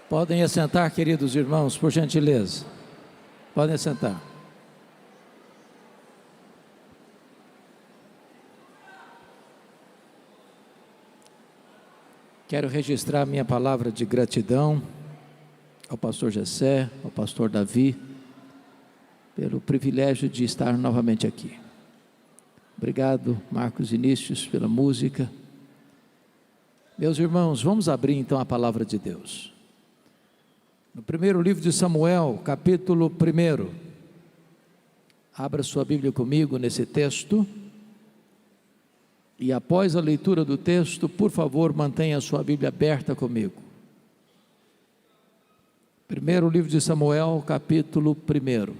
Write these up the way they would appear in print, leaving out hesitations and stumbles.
Podem assentar, queridos irmãos, por gentileza. Podem assentar. Quero registrar minha palavra de gratidão ao pastor Jessé, ao pastor Davi, pelo privilégio de estar novamente aqui. Obrigado, Marcos Vinícius, pela música. Meus irmãos, vamos abrir então a palavra de Deus. No primeiro livro de Samuel, capítulo 1. Abra sua Bíblia comigo nesse texto. E após a leitura do texto, por favor, mantenha a sua Bíblia aberta comigo. Primeiro livro de Samuel, capítulo 1.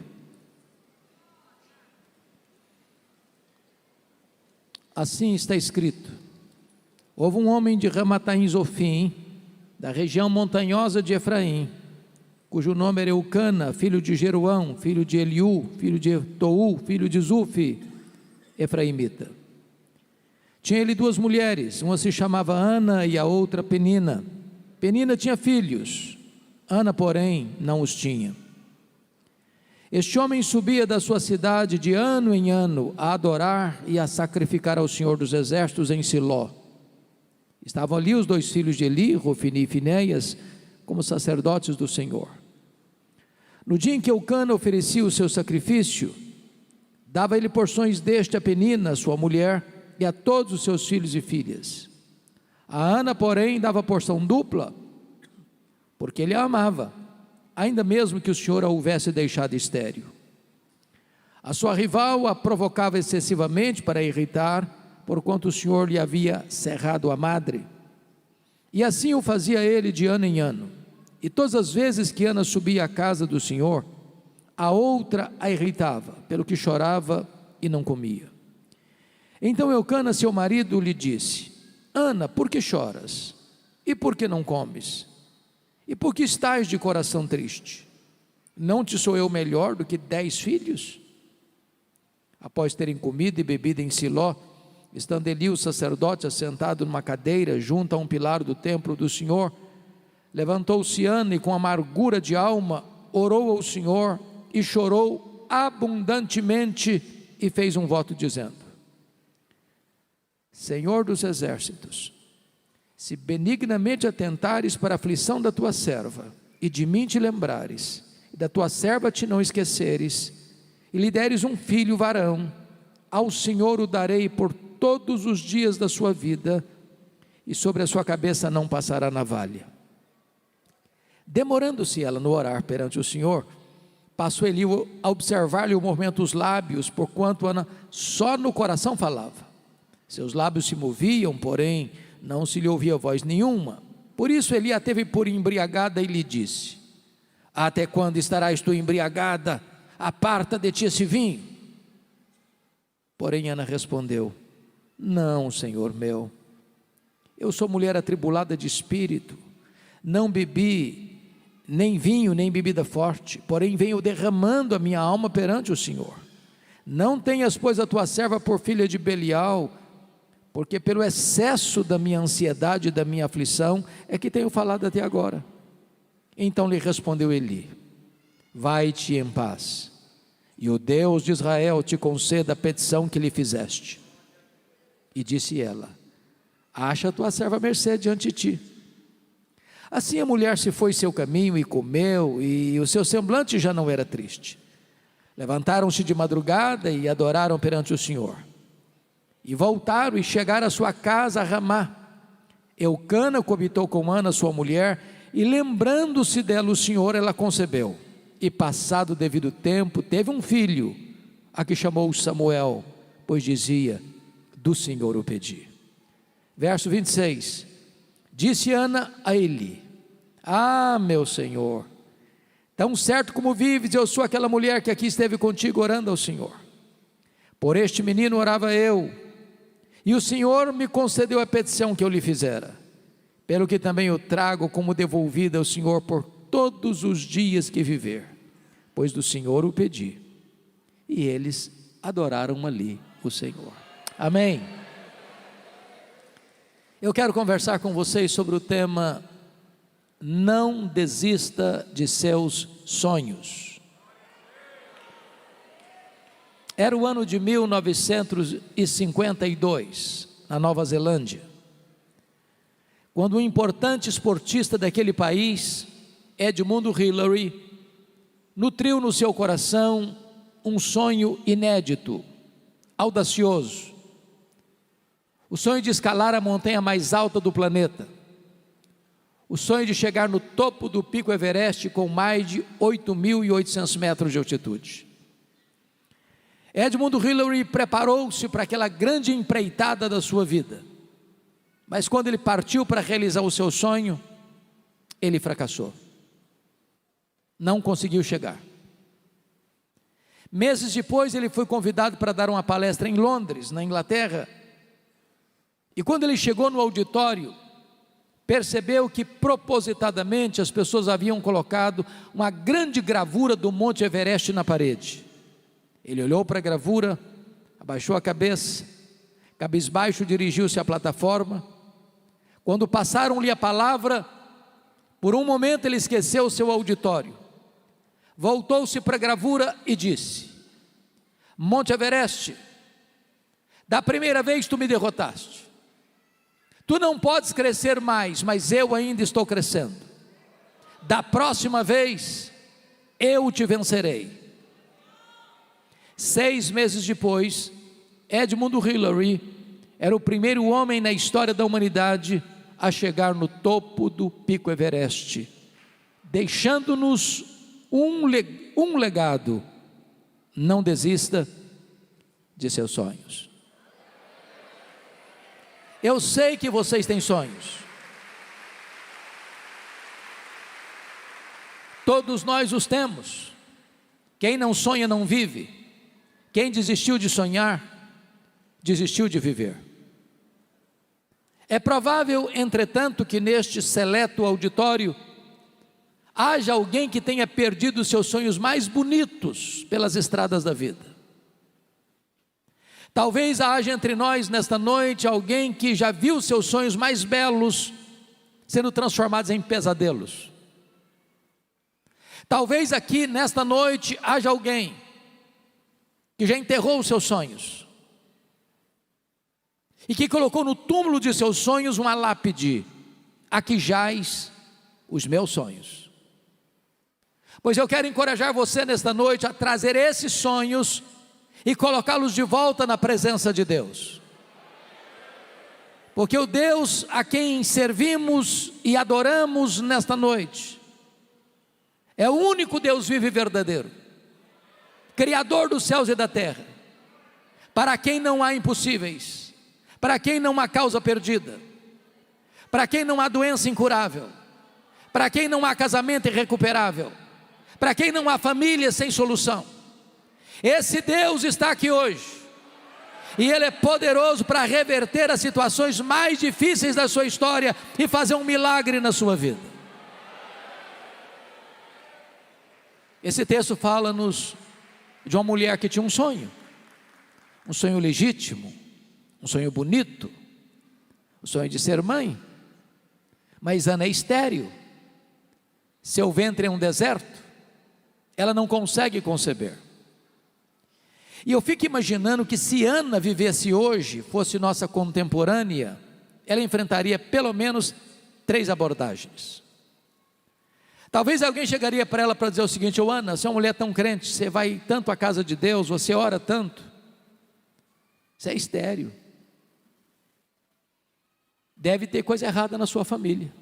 Assim está escrito: houve um homem de Ramataim Zofim, da região montanhosa de Efraim, cujo nome era Eucana, filho de Jeroão, filho de Eliú, filho de Tou, filho de Zufi, efraimita. Tinha ele duas mulheres, uma se chamava Ana e a outra Penina. Penina tinha filhos, Ana, porém, não os tinha. Este homem subia da sua cidade de ano em ano a adorar e a sacrificar ao Senhor dos Exércitos em Siló. Estavam ali os dois filhos de Eli, Rofini e Finéias, como sacerdotes do Senhor. No dia em que Eucana oferecia o seu sacrifício, dava ele porções deste a Penina, sua mulher, e a todos os seus filhos e filhas. A Ana, porém, dava porção dupla, porque ele a amava, ainda mesmo que o Senhor a houvesse deixado estéril. A sua rival a provocava excessivamente para irritar, porquanto o Senhor lhe havia cerrado a madre. E assim o fazia ele de ano em ano. E todas as vezes que Ana subia à casa do Senhor, a outra a irritava, pelo que chorava e não comia. Então Eucana, seu marido, lhe disse: Ana, por que choras? E por que não comes? E por que estás de coração triste? Não te sou eu melhor do que 10 filhos? Após terem comido e bebido em Siló, estando Eli o sacerdote assentado numa cadeira junto a um pilar do templo do Senhor, levantou-se Ana e com amargura de alma orou ao Senhor e chorou abundantemente e fez um voto dizendo: Senhor dos exércitos, se benignamente atentares para a aflição da tua serva, e de mim te lembrares, e da tua serva te não esqueceres, e lhe deres um filho varão, ao Senhor o darei por todos os dias da sua vida, e sobre a sua cabeça não passará navalha. Demorando-se ela no orar perante o Senhor, passou Eli a observar-lhe o movimento dos lábios, porquanto Ana só no coração falava. Seus lábios se moviam, porém não se lhe ouvia voz nenhuma. Por isso Eli a teve por embriagada e lhe disse: até quando estarás tu embriagada? Aparta de ti esse vinho. Porém Ana respondeu: não, Senhor meu, eu sou mulher atribulada de espírito, não bebi nem vinho nem bebida forte, porém venho derramando a minha alma perante o Senhor. Não tenhas, pois, a tua serva por filha de Belial, porque pelo excesso da minha ansiedade e da minha aflição é que tenho falado até agora. Então lhe respondeu Eli: vai-te em paz, e o Deus de Israel te conceda a petição que lhe fizeste. E disse ela: acha a tua serva mercê diante de ti. Assim a mulher se foi seu caminho e comeu, e o seu semblante já não era triste. Levantaram-se de madrugada e adoraram perante o Senhor. E voltaram e chegaram à sua casa a Ramá. Eucana coabitou com Ana, sua mulher, e lembrando-se dela o Senhor, ela concebeu. E passado o devido tempo, teve um filho, a que chamou Samuel, pois dizia: do Senhor o pedi. Verso 26. Disse Ana a Eli: ah, meu Senhor, tão certo como vives, eu sou aquela mulher que aqui esteve contigo orando ao Senhor. Por este menino orava eu, e o Senhor me concedeu a petição que eu lhe fizera, pelo que também eu trago como devolvida ao Senhor por todos os dias que viver, pois do Senhor o pedi. E eles adoraram ali o Senhor. Amém. Eu quero conversar com vocês sobre o tema não desista de seus sonhos. Era o ano de 1952, na Nova Zelândia, quando um importante esportista daquele país, Edmund Hillary, nutriu no seu coração um sonho inédito, audacioso, o sonho de escalar a montanha mais alta do planeta, o sonho de chegar no topo do Pico Everest com mais de 8.800 metros de altitude. Edmund Hillary preparou-se para aquela grande empreitada da sua vida, mas quando ele partiu para realizar o seu sonho, ele fracassou, não conseguiu chegar. Meses depois ele foi convidado para dar uma palestra em Londres, na Inglaterra, e quando ele chegou no auditório, percebeu que propositadamente as pessoas haviam colocado uma grande gravura do Monte Everest na parede. Ele olhou para a gravura, abaixou a cabeça, cabisbaixo dirigiu-se à plataforma. Quando passaram-lhe a palavra, por um momento ele esqueceu o seu auditório, voltou-se para a gravura e disse: Monte Everest, da primeira vez tu me derrotaste, tu não podes crescer mais, mas eu ainda estou crescendo, da próxima vez eu te vencerei. 6 meses depois, Edmund Hillary era o primeiro homem na história da humanidade a chegar no topo do Pico Everest, deixando-nos um legado: não desista de seus sonhos. Eu sei que vocês têm sonhos, todos nós os temos. Quem não sonha não vive. Quem desistiu de sonhar, desistiu de viver. É provável, entretanto, que neste seleto auditório haja alguém que tenha perdido os seus sonhos mais bonitos pelas estradas da vida. Talvez haja entre nós nesta noite alguém que já viu seus sonhos mais belos sendo transformados em pesadelos. Talvez aqui nesta noite haja alguém que já enterrou os seus sonhos e que colocou no túmulo de seus sonhos uma lápide: aqui jaz os meus sonhos. Pois eu quero encorajar você nesta noite a trazer esses sonhos e colocá-los de volta na presença de Deus, porque o Deus a quem servimos e adoramos nesta noite é o único Deus vivo e verdadeiro, Criador dos céus e da terra, para quem não há impossíveis, para quem não há causa perdida, para quem não há doença incurável, para quem não há casamento irrecuperável, para quem não há família sem solução. Esse Deus está aqui hoje, e Ele é poderoso para reverter as situações mais difíceis da sua história e fazer um milagre na sua vida. Esse texto fala-nos de uma mulher que tinha um sonho legítimo, um sonho bonito, o sonho de ser mãe, mas Ana é estéril, seu ventre é um deserto, ela não consegue conceber. E eu fico imaginando que se Ana vivesse hoje, fosse nossa contemporânea, ela enfrentaria pelo menos 3 abordagens. Talvez alguém chegaria para ela para dizer o seguinte: ô Ana, você é uma mulher tão crente, você vai tanto à casa de Deus, você ora tanto, você é estéril, deve ter coisa errada na sua família.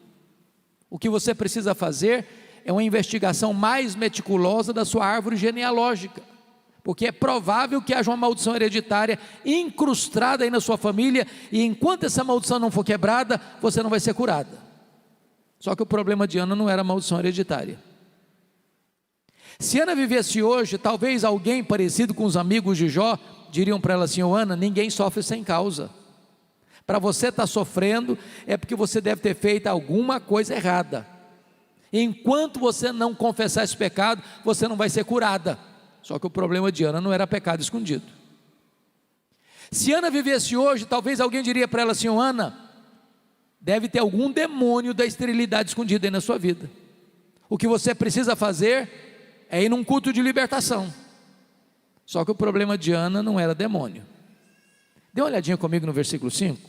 O que você precisa fazer é uma investigação mais meticulosa da sua árvore genealógica, porque é provável que haja uma maldição hereditária incrustada aí na sua família, e enquanto essa maldição não for quebrada, você não vai ser curada. Só que o problema de Ana não era a maldição hereditária. Se Ana vivesse hoje, talvez alguém parecido com os amigos de Jó diriam para ela assim: ô Ana, ninguém sofre sem causa. Para você estar sofrendo é porque você deve ter feito alguma coisa errada. Enquanto você não confessar esse pecado, você não vai ser curada. Só que o problema de Ana não era pecado escondido. Se Ana vivesse hoje, talvez alguém diria para ela assim: ô Ana, deve ter algum demônio da esterilidade escondido aí na sua vida. O que você precisa fazer é ir num culto de libertação. Só que o problema de Ana não era demônio. Dê uma olhadinha comigo no versículo 5.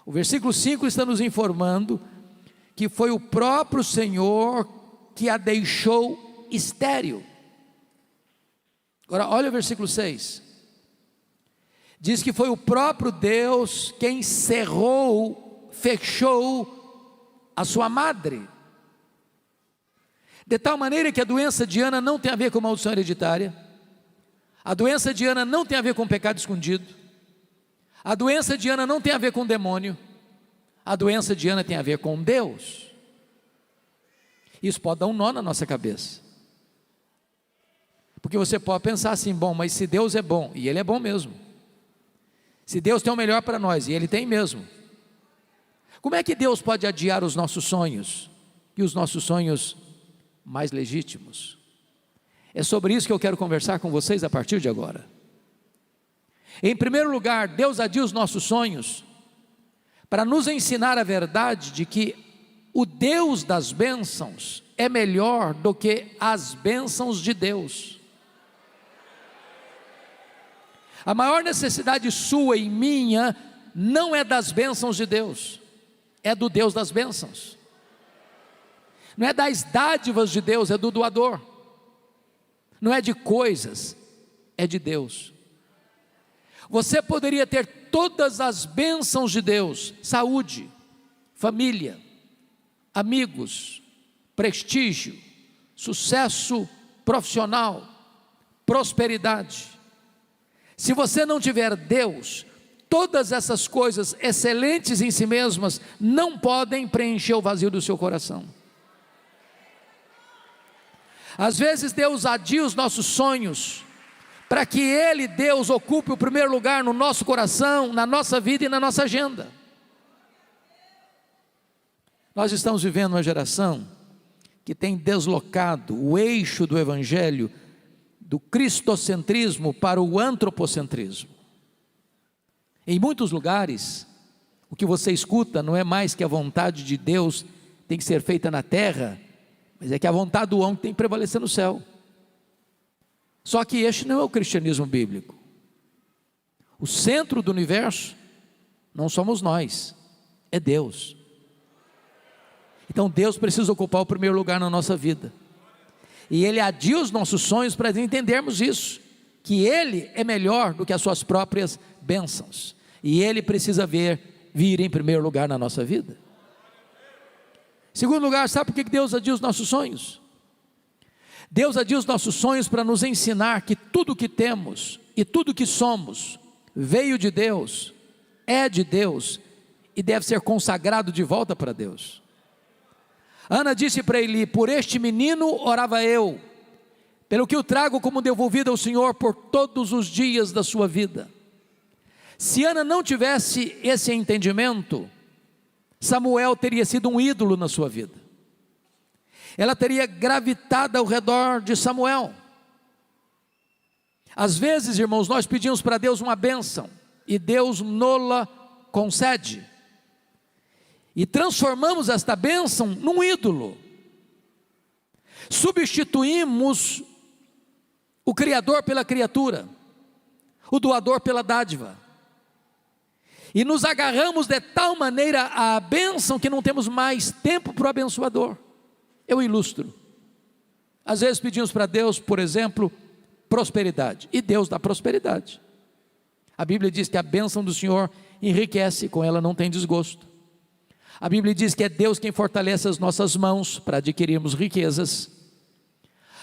O versículo 5 está nos informando que foi o próprio Senhor que a deixou estéril. Agora olha o versículo 6. Diz que foi o próprio Deus quem fechou a sua madre. De tal maneira que a doença de Ana não tem a ver com maldição hereditária. A doença de Ana não tem a ver com pecado escondido. A doença de Ana não tem a ver com demônio. A doença de Ana tem a ver com Deus. Isso pode dar um nó na nossa cabeça. Porque você pode pensar assim, bom, mas se Deus é bom, e Ele é bom mesmo. Se Deus tem o melhor para nós, e Ele tem mesmo. Como é que Deus pode adiar os nossos sonhos? E os nossos sonhos mais legítimos? É sobre isso que eu quero conversar com vocês a partir de agora. Em primeiro lugar, Deus adia os nossos sonhos para nos ensinar a verdade de que o Deus das bênçãos é melhor do que as bênçãos de Deus. A maior necessidade sua e minha não é das bênçãos de Deus, é do Deus das bênçãos. Não é das dádivas de Deus, é do doador. Não é de coisas, é de Deus. Você poderia ter todas as bênçãos de Deus: saúde, família, amigos, prestígio, sucesso profissional, prosperidade. Se você não tiver Deus, todas essas coisas excelentes em si mesmas não podem preencher o vazio do seu coração. Às vezes Deus adia os nossos sonhos para que Ele, Deus, ocupe o primeiro lugar no nosso coração, na nossa vida e na nossa agenda. Nós estamos vivendo uma geração que tem deslocado o eixo do Evangelho do cristocentrismo para o antropocentrismo. Em muitos lugares, o que você escuta não é mais que a vontade de Deus tem que ser feita na terra, mas é que a vontade do homem tem que prevalecer no céu. Só que este não é o cristianismo bíblico. O centro do universo não somos nós, é Deus. Então Deus precisa ocupar o primeiro lugar na nossa vida. E Ele adia os nossos sonhos para entendermos isso, que Ele é melhor do que as suas próprias bênçãos. E Ele precisa vir em primeiro lugar na nossa vida. Segundo lugar, sabe por que Deus adia os nossos sonhos? Deus adia os nossos sonhos para nos ensinar que tudo que temos e tudo que somos veio de Deus, é de Deus e deve ser consagrado de volta para Deus. Ana disse para Eli: por este menino orava eu, pelo que o trago como devolvido ao Senhor por todos os dias da sua vida. Se Ana não tivesse esse entendimento, Samuel teria sido um ídolo na sua vida. Ela teria gravitado ao redor de Samuel. Às vezes, irmãos, nós pedimos para Deus uma bênção e Deus nola concede. E transformamos esta bênção num ídolo. Substituímos o Criador pela criatura, o doador pela dádiva. E nos agarramos de tal maneira à bênção que não temos mais tempo para o abençoador. Eu ilustro. Às vezes pedimos para Deus, por exemplo, prosperidade, e Deus dá prosperidade. A Bíblia diz que a bênção do Senhor enriquece, com ela não tem desgosto. A Bíblia diz que é Deus quem fortalece as nossas mãos para adquirirmos riquezas.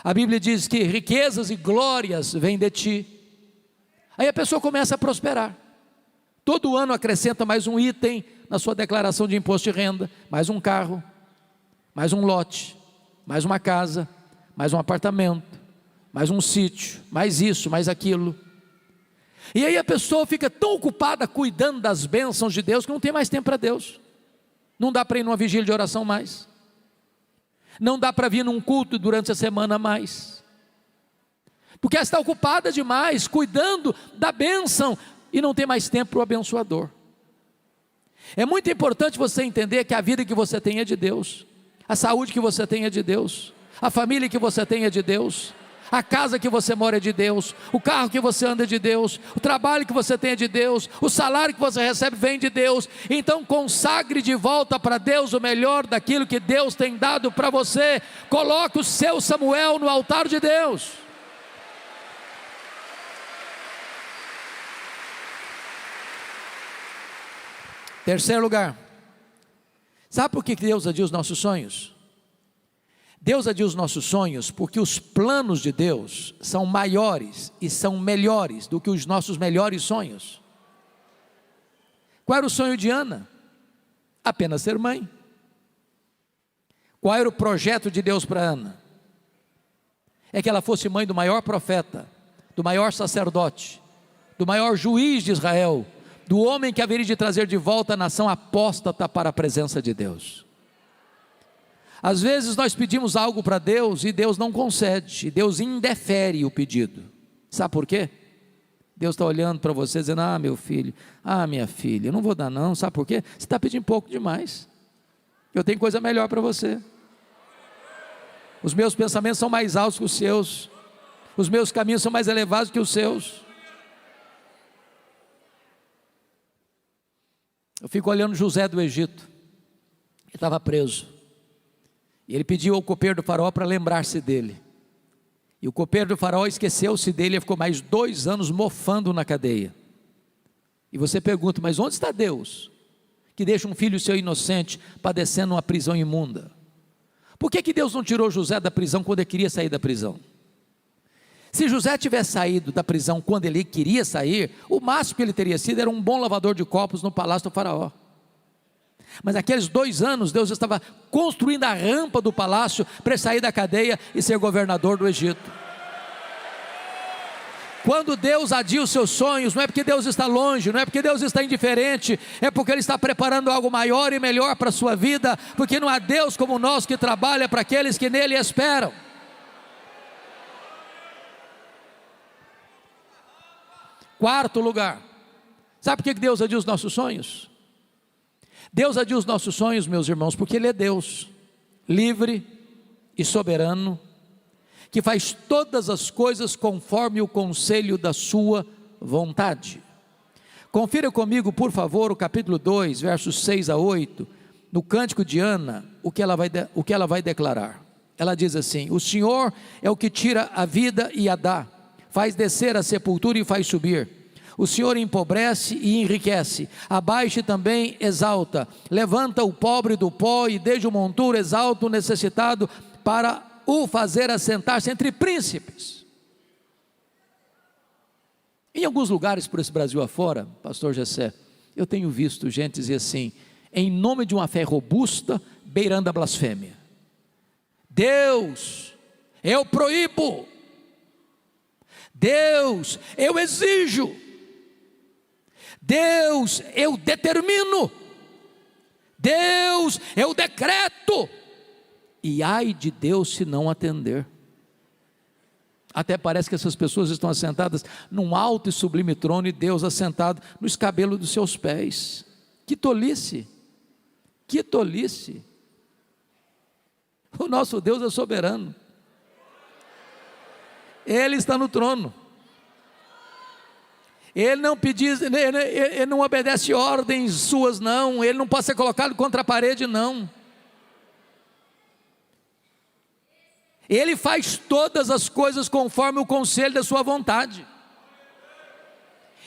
A Bíblia diz que riquezas e glórias vêm de ti. Aí a pessoa começa a prosperar. Todo ano acrescenta mais um item na sua declaração de imposto de renda, mais um carro, mais um lote, mais uma casa, mais um apartamento, mais um sítio, mais isso, mais aquilo. E aí a pessoa fica tão ocupada cuidando das bênçãos de Deus que não tem mais tempo para Deus. Não dá para ir numa vigília de oração mais. Não dá para vir num culto durante a semana mais. Porque ela está ocupada demais, cuidando da bênção, e não tem mais tempo para o abençoador. É muito importante você entender que a vida que você tem é de Deus, a saúde que você tem é de Deus, a família que você tem é de Deus, a casa que você mora é de Deus, o carro que você anda é de Deus, o trabalho que você tem é de Deus, o salário que você recebe vem de Deus. Então consagre de volta para Deus o melhor daquilo que Deus tem dado para você. Coloque o seu Samuel no altar de Deus. Terceiro lugar, sabe por que Deus adia os nossos sonhos? Deus adia os nossos sonhos porque os planos de Deus são maiores e são melhores do que os nossos melhores sonhos. Qual era o sonho de Ana? Apenas ser mãe. Qual era o projeto de Deus para Ana? É que ela fosse mãe do maior profeta, do maior sacerdote, do maior juiz de Israel, do homem que haveria de trazer de volta a nação apóstata para a presença de Deus. Às vezes nós pedimos algo para Deus e Deus não concede, e Deus indefere o pedido. Sabe por quê? Deus está olhando para você dizendo: ah, meu filho, ah, minha filha, eu não vou dar não. Sabe por quê? Você está pedindo pouco demais, eu tenho coisa melhor para você. Os meus pensamentos são mais altos que os seus, os meus caminhos são mais elevados que os seus. Eu fico olhando José do Egito, ele estava preso, e ele pediu ao copeiro do faraó para lembrar-se dele, e o copeiro do faraó esqueceu-se dele, e ficou mais 2 anos mofando na cadeia. E você pergunta: mas onde está Deus, que deixa um filho seu inocente padecendo uma prisão imunda? Por que Deus não tirou José da prisão quando ele queria sair da prisão? Se José tivesse saído da prisão quando ele queria sair, o máximo que ele teria sido era um bom lavador de copos no palácio do faraó. Mas naqueles 2 anos, Deus estava construindo a rampa do palácio para ele sair da cadeia e ser governador do Egito. Quando Deus adia os seus sonhos, não é porque Deus está longe, não é porque Deus está indiferente, é porque Ele está preparando algo maior e melhor para a sua vida, porque não há Deus como o nosso que trabalha para aqueles que nele esperam. Quarto lugar, sabe por que Deus adia os nossos sonhos? Deus adia os nossos sonhos, meus irmãos, porque Ele é Deus, livre e soberano, que faz todas as coisas conforme o conselho da sua vontade. Confira comigo, por favor, o capítulo 2, versos 6 a 8, no cântico de Ana, o que ela vai declarar. Ela diz assim: o Senhor é o que tira a vida e a dá, faz descer a sepultura e faz subir. O Senhor empobrece e enriquece, abaixa e também exalta, levanta o pobre do pó e desde o monturo exalta o necessitado, para o fazer assentar-se entre príncipes. Em alguns lugares por esse Brasil afora, pastor Jessé, eu tenho visto gente dizer assim: em nome de uma fé robusta, beirando a blasfêmia. Deus, eu proíbo. Deus, eu exijo. Deus, eu determino. Deus, eu decreto. E ai de Deus se não atender. Até parece que essas pessoas estão assentadas num alto e sublime trono, e Deus assentado no escabelo dos seus pés. Que tolice, que tolice. O nosso Deus é soberano, Ele está no trono, Ele não Ele não obedece ordens suas não, Ele não pode ser colocado contra a parede não. Ele faz todas as coisas conforme o conselho da sua vontade.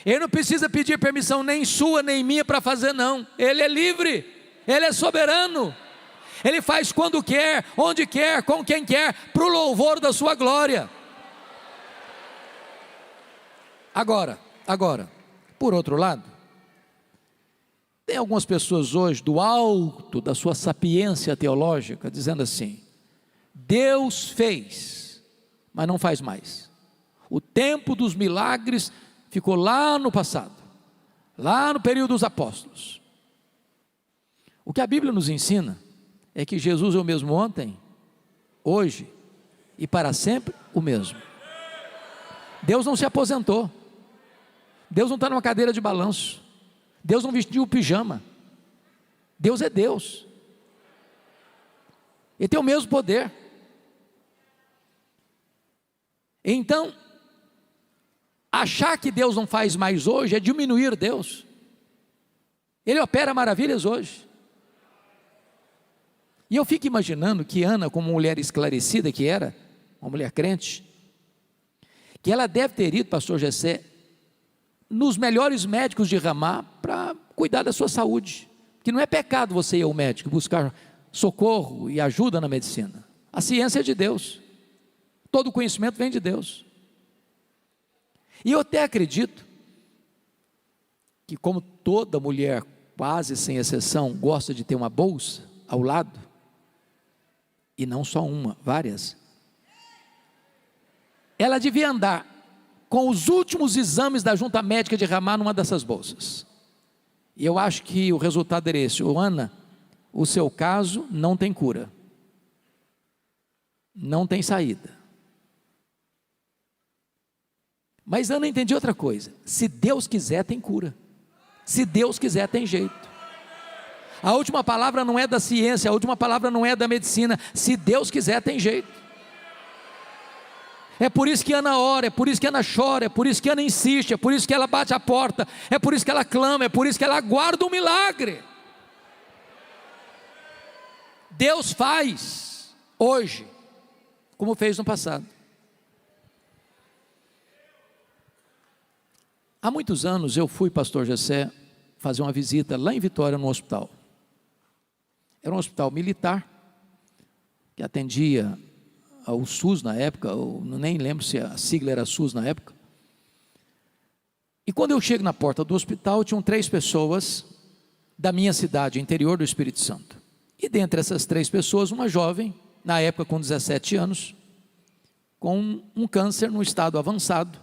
Ele não precisa pedir permissão nem sua nem minha para fazer não. Ele é livre, Ele é soberano. Ele faz quando quer, onde quer, com quem quer, para o louvor da sua glória. Agora, por outro lado, tem algumas pessoas hoje do alto da sua sapiência teológica dizendo assim: Deus fez, mas não faz mais. O tempo dos milagres ficou lá no passado, lá no período dos apóstolos. O que a Bíblia nos ensina é que Jesus é o mesmo ontem, hoje e para sempre o mesmo. Deus não se aposentou, Deus não está numa cadeira de balanço, Deus não vestiu o pijama, Deus é Deus, Ele tem o mesmo poder. Então, achar que Deus não faz mais hoje é diminuir Deus. Ele opera maravilhas hoje. E eu fico imaginando que Ana, como mulher esclarecida que era, uma mulher crente, que ela deve ter ido, pastor Jessé, nos melhores médicos de Ramá para cuidar da sua saúde. Que não é pecado você ir ao médico, buscar socorro e ajuda na medicina. A ciência é de Deus. Todo conhecimento vem de Deus. E eu até acredito que, como toda mulher, quase sem exceção, gosta de ter uma bolsa ao lado, e não só uma, várias, ela devia andar com os últimos exames da junta médica de Ramá numa dessas bolsas. E eu acho que o resultado era esse: Ana, o seu caso não tem cura, não tem saída. Mas Ana entendia outra coisa: se Deus quiser, tem cura. Se Deus quiser, tem jeito. A última palavra não é da ciência, a última palavra não é da medicina. Se Deus quiser, tem jeito. É por isso que Ana ora, é por isso que Ana chora, é por isso que Ana insiste, é por isso que ela bate a porta, é por isso que ela clama, é por isso que ela aguarda um milagre. Deus faz hoje, como fez no passado. Há muitos anos eu fui, pastor Jessé, fazer uma visita lá em Vitória, no hospital. Era um hospital militar, que atendia ao SUS na época, eu nem lembro se a sigla era SUS na época. E quando eu chego na porta do hospital, tinham 3 pessoas da minha cidade, interior do Espírito Santo. E dentre essas 3 pessoas, uma jovem, na época com 17 anos, com um câncer no estado avançado.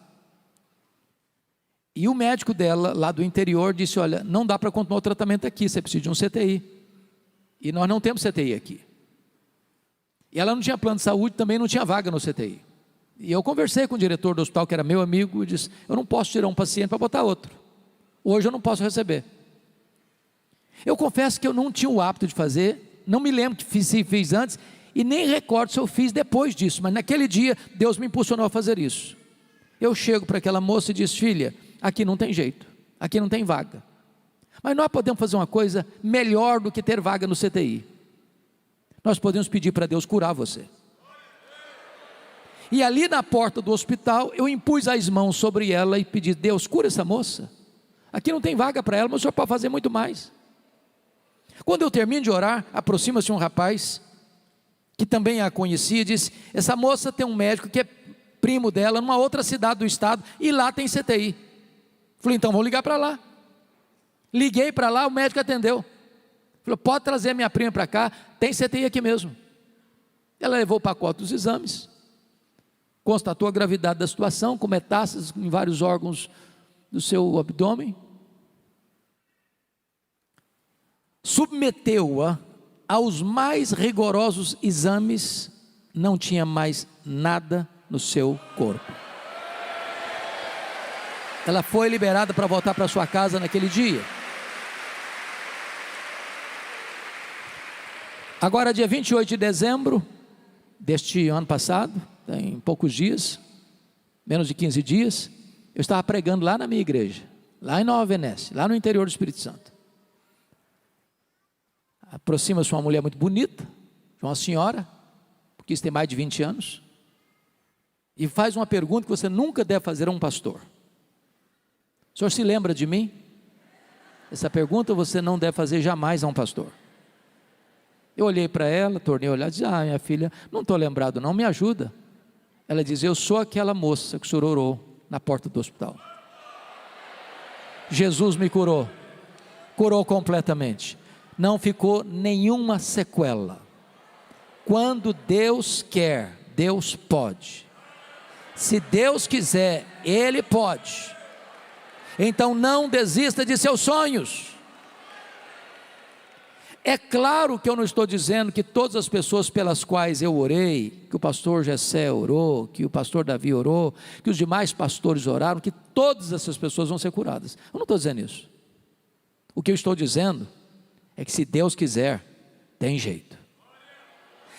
E o médico dela, lá do interior, disse: olha, não dá para continuar o tratamento aqui, você precisa de um CTI. E nós não temos CTI aqui. E ela não tinha plano de saúde, também não tinha vaga no CTI. E eu conversei com o diretor do hospital, que era meu amigo, e disse: eu não posso tirar um paciente para botar outro. Hoje eu não posso receber. Eu confesso que eu não tinha o hábito de fazer, não me lembro se fiz antes, e nem recordo se eu fiz depois disso, mas naquele dia Deus me impulsionou a fazer isso. Eu chego para aquela moça e disse: filha, aqui não tem jeito, aqui não tem vaga, mas nós podemos fazer uma coisa melhor do que ter vaga no CTI. Nós podemos pedir para Deus curar você. E ali na porta do hospital, eu impus as mãos sobre ela e pedi: Deus, cura essa moça, aqui não tem vaga para ela, mas o senhor pode fazer muito mais. Quando eu termino de orar, aproxima-se um rapaz, que também a conhecia, e disse: essa moça tem um médico que é primo dela, numa outra cidade do estado, e lá tem CTI. Falei: então vou ligar para lá. Liguei para lá, o médico atendeu. Falou: pode trazer a minha prima para cá, tem CTI aqui mesmo. Ela levou o pacote dos exames, constatou a gravidade da situação, com metástases em vários órgãos do seu abdômen, submeteu-a aos mais rigorosos exames, não tinha mais nada no seu corpo. Ela foi liberada para voltar para sua casa naquele dia. Agora, dia 28 de dezembro deste ano passado, em poucos dias, menos de 15 dias, eu estava pregando lá na minha igreja, lá em Nova Venécia, lá no interior do Espírito Santo. Aproxima-se uma mulher muito bonita, uma senhora, porque isso tem mais de 20 anos, e faz uma pergunta que você nunca deve fazer a um pastor: o senhor se lembra de mim? Essa pergunta você não deve fazer jamais a um pastor. Eu olhei para ela, tornei a olhar e disse: minha filha, não estou lembrado não, me ajuda. Ela diz: eu sou aquela moça que o senhor orou na porta do hospital. Jesus me curou, curou completamente, não ficou nenhuma sequela. Quando Deus quer, Deus pode. Se Deus quiser, Ele pode. Então não desista de seus sonhos. É claro que eu não estou dizendo que todas as pessoas pelas quais eu orei, que o pastor Jessé orou, que o pastor Davi orou, que os demais pastores oraram, que todas essas pessoas vão ser curadas. Eu não estou dizendo isso. O que eu estou dizendo é que se Deus quiser, tem jeito.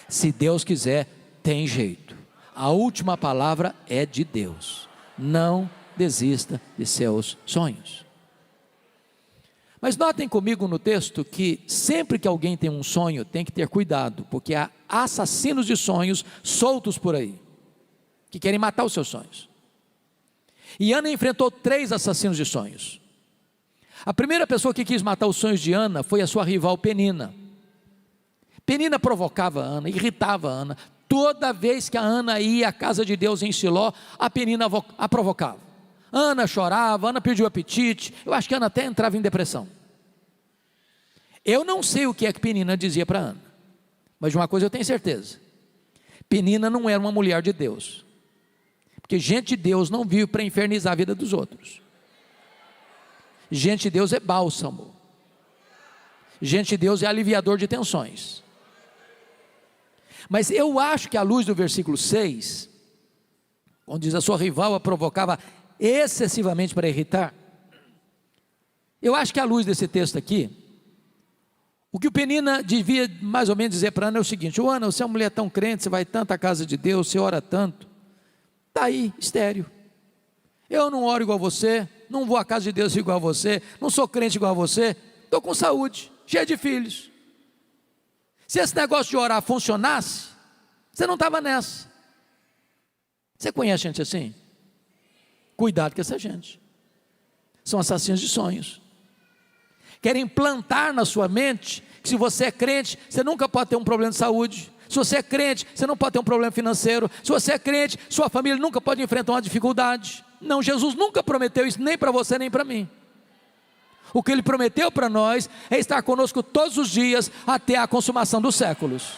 Se Deus quiser, tem jeito. A última palavra é de Deus. Não desista de seus sonhos. Mas notem comigo no texto que sempre que alguém tem um sonho, tem que ter cuidado, porque há assassinos de sonhos soltos por aí, que querem matar os seus sonhos. E Ana enfrentou 3 assassinos de sonhos. A primeira pessoa que quis matar os sonhos de Ana foi a sua rival Penina. Penina provocava Ana, irritava Ana. Toda vez que a Ana ia à casa de Deus em Siló, a Penina a provocava. Ana chorava, Ana perdeu o apetite. Eu acho que Ana até entrava em depressão. Eu não sei o que é que Penina dizia para Ana, mas de uma coisa eu tenho certeza: Penina não era uma mulher de Deus, porque gente de Deus não vive para infernizar a vida dos outros. Gente de Deus é bálsamo. Gente de Deus é aliviador de tensões. Mas eu acho que à luz do versículo 6, onde diz a sua rival a provocava excessivamente para irritar, eu acho que à luz desse texto aqui, o que o Penina devia mais ou menos dizer para Ana é o seguinte: Ana, você é uma mulher tão crente, você vai tanto à casa de Deus, você ora tanto, está aí, estéril. Eu não oro igual a você, não vou à casa de Deus igual a você, não sou crente igual a você, estou com saúde, cheio de filhos. Se esse negócio de orar funcionasse, você não estava nessa. Você conhece gente assim? Cuidado com essa gente. São assassinos de sonhos. Querem implantar na sua mente que se você é crente, você nunca pode ter um problema de saúde. Se você é crente, você não pode ter um problema financeiro. Se você é crente, sua família nunca pode enfrentar uma dificuldade. Não, Jesus nunca prometeu isso, nem para você, nem para mim. O que Ele prometeu para nós é estar conosco todos os dias, até a consumação dos séculos.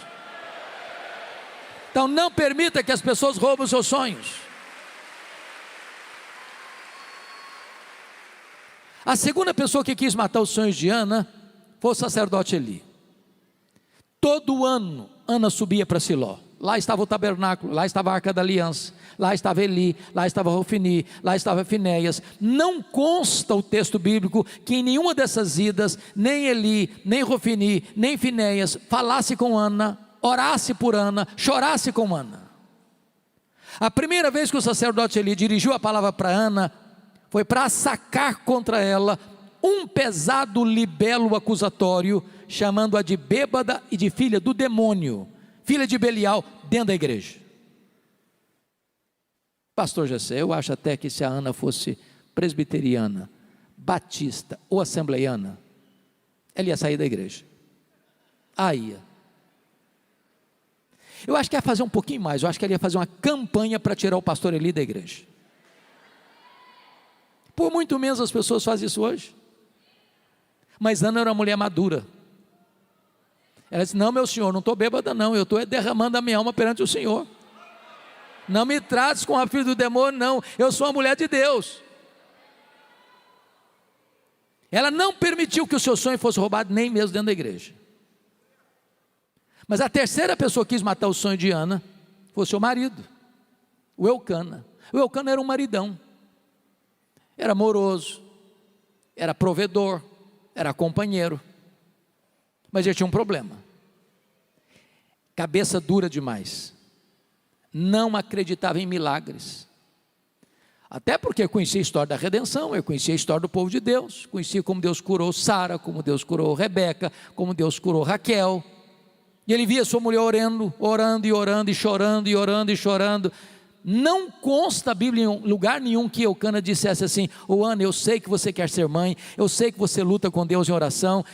Então não permita que as pessoas roubem os seus sonhos. A segunda pessoa que quis matar os sonhos de Ana foi o sacerdote Eli. Todo ano Ana subia para Siló. Lá estava o tabernáculo, lá estava a Arca da Aliança, lá estava Eli, lá estava Rofini, lá estava Finéias. Não consta o texto bíblico que em nenhuma dessas idas, nem Eli, nem Rofini, nem Finéias falasse com Ana, orasse por Ana, chorasse com Ana. A primeira vez que o sacerdote Eli dirigiu a palavra para Ana, foi para sacar contra ela um pesado libelo acusatório, chamando-a de bêbada e de filha do demônio, filha de Belial, dentro da igreja. Pastor Jessé, eu acho até que se a Ana fosse presbiteriana, batista ou assembleiana, ela ia sair da igreja. Ia. Eu acho que ia fazer um pouquinho mais, eu acho que ela ia fazer uma campanha para tirar o pastor Eli da igreja. Por muito menos as pessoas fazem isso hoje. Mas Ana era uma mulher madura. Ela disse: não, meu senhor, não estou bêbada não, eu estou derramando a minha alma perante o Senhor. Não me trates com a filha do demônio não, eu sou uma mulher de Deus. Ela não permitiu que o seu sonho fosse roubado, nem mesmo dentro da igreja. Mas a terceira pessoa que quis matar o sonho de Ana foi o seu marido, o Eucana. O Eucana era um maridão. Era amoroso, era provedor, era companheiro, mas ele tinha um problema: cabeça dura demais, não acreditava em milagres, até porque conhecia a história da redenção, eu conhecia a história do povo de Deus, conhecia como Deus curou Sara, como Deus curou Rebeca, como Deus curou Raquel, e ele via sua mulher orando e orando, e chorando, e orando e chorando. Não consta a Bíblia em lugar nenhum que Eucana dissesse assim: Ana, eu sei que você quer ser mãe, eu sei que você luta com Deus em oração,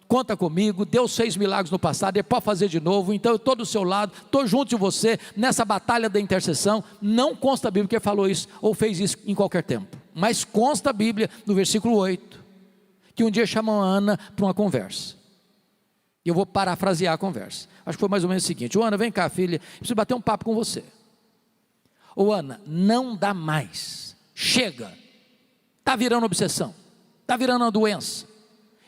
conta comigo, Deus fez milagres no passado, Ele pode fazer de novo, então eu estou do seu lado, estou junto de você, nessa batalha da intercessão. Não consta a Bíblia que ele falou isso, ou fez isso em qualquer tempo, mas consta a Bíblia, no versículo 8, que um dia chamam a Ana para uma conversa. E eu vou parafrasear a conversa, acho que foi mais ou menos o seguinte: Ana, vem cá filha, preciso bater um papo com você. Ana, não dá mais, chega, está virando obsessão, está virando uma doença,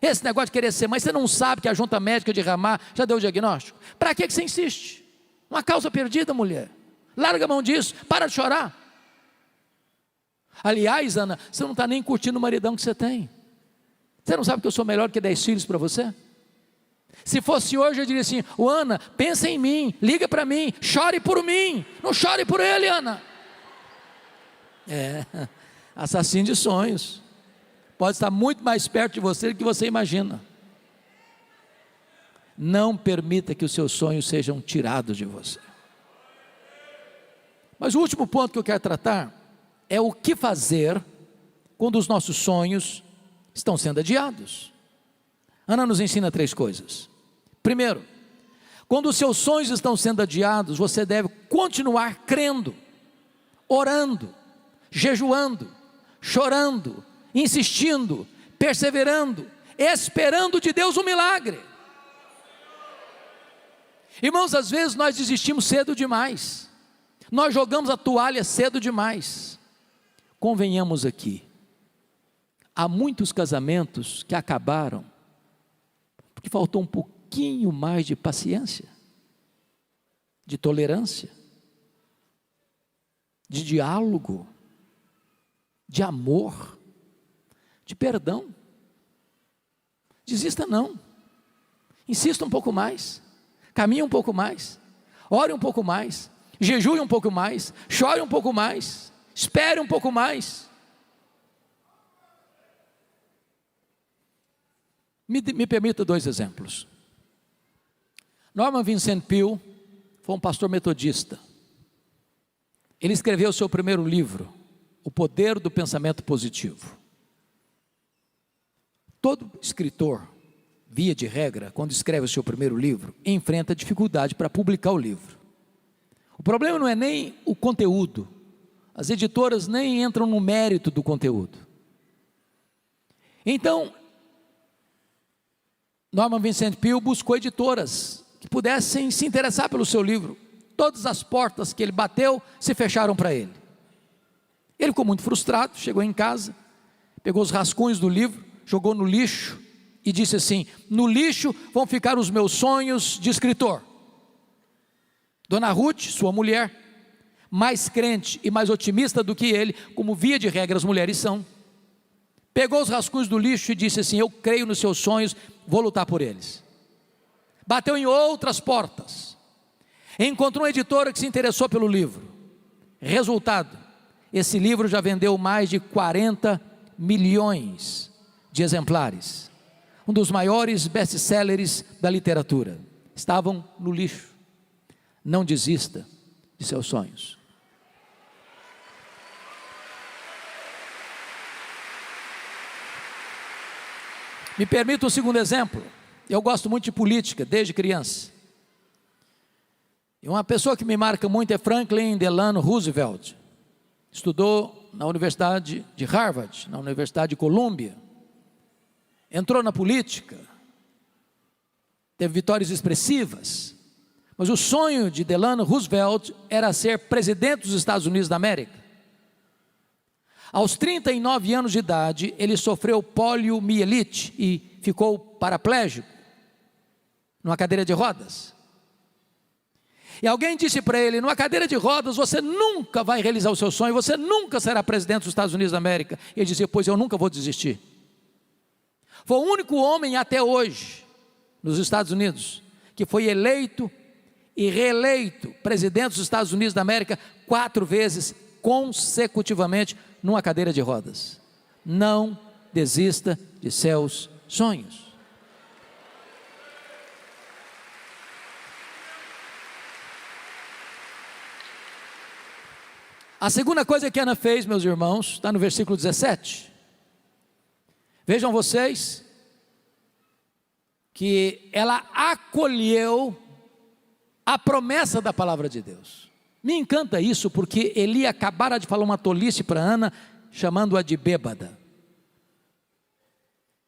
esse negócio de querer ser mãe, você não sabe que a junta médica de Ramá já deu o diagnóstico? Para que você insiste? Uma causa perdida, mulher, larga a mão disso, para de chorar. Aliás, Ana, você não está nem curtindo o maridão que você tem, você não sabe que eu sou melhor que 10 filhos para você? Se fosse hoje, eu diria assim: ô Ana, pensa em mim, liga para mim, chore por mim, não chore por ele, Ana. Assassino de sonhos. Pode estar muito mais perto de você do que você imagina. Não permita que os seus sonhos sejam tirados de você. Mas o último ponto que eu quero tratar é o que fazer quando os nossos sonhos estão sendo adiados. Ana nos ensina 3 coisas. Primeiro, quando os seus sonhos estão sendo adiados, você deve continuar crendo, orando, jejuando, chorando, insistindo, perseverando, esperando de Deus um milagre. Irmãos, às vezes nós desistimos cedo demais, nós jogamos a toalha cedo demais. Convenhamos aqui, há muitos casamentos que acabaram porque faltou um pouquinho mais de paciência, de tolerância, de diálogo, de amor, de perdão. Desista não, insista um pouco mais, caminhe um pouco mais, ore um pouco mais, jejue um pouco mais, chore um pouco mais, espere um pouco mais. Me permita 2 exemplos. Norman Vincent Peale foi um pastor metodista. Ele escreveu o seu primeiro livro, O Poder do Pensamento Positivo. Todo escritor, via de regra, quando escreve o seu primeiro livro, enfrenta dificuldade para publicar o livro. O problema não é nem o conteúdo, as editoras nem entram no mérito do conteúdo. Então, Norman Vincent Peale buscou editoras que pudessem se interessar pelo seu livro. Todas as portas que ele bateu se fecharam para ele. Ele ficou muito frustrado, chegou em casa, pegou os rascunhos do livro, jogou no lixo e disse assim: no lixo vão ficar os meus sonhos de escritor. Dona Ruth, sua mulher, mais crente e mais otimista do que ele, como via de regra as mulheres são, pegou os rascunhos do lixo e disse assim: eu creio nos seus sonhos, vou lutar por eles. Bateu em outras portas, encontrou uma editora que se interessou pelo livro. Resultado, esse livro já vendeu mais de 40 milhões de exemplares, um dos maiores best-sellers da literatura. Estavam no lixo. Não desista de seus sonhos. Me permita um segundo exemplo. Eu gosto muito de política, desde criança. E uma pessoa que me marca muito é Franklin Delano Roosevelt. Estudou na Universidade de Harvard, na Universidade de Colômbia. Entrou na política. Teve vitórias expressivas. Mas o sonho de Delano Roosevelt era ser presidente dos Estados Unidos da América. Aos 39 anos de idade, ele sofreu poliomielite e ficou paraplégico, numa cadeira de rodas. E alguém disse para ele: numa cadeira de rodas você nunca vai realizar o seu sonho, você nunca será presidente dos Estados Unidos da América. E ele dizia: pois eu nunca vou desistir. Foi o único homem até hoje, nos Estados Unidos, que foi eleito e reeleito presidente dos Estados Unidos da América 4 vezes consecutivamente numa cadeira de rodas. Não desista de seus sonhos. A segunda coisa que Ana fez, meus irmãos, está no versículo 17. Vejam vocês que ela acolheu a promessa da palavra de Deus. Me encanta isso, porque Eli acabara de falar uma tolice para Ana, chamando-a de bêbada.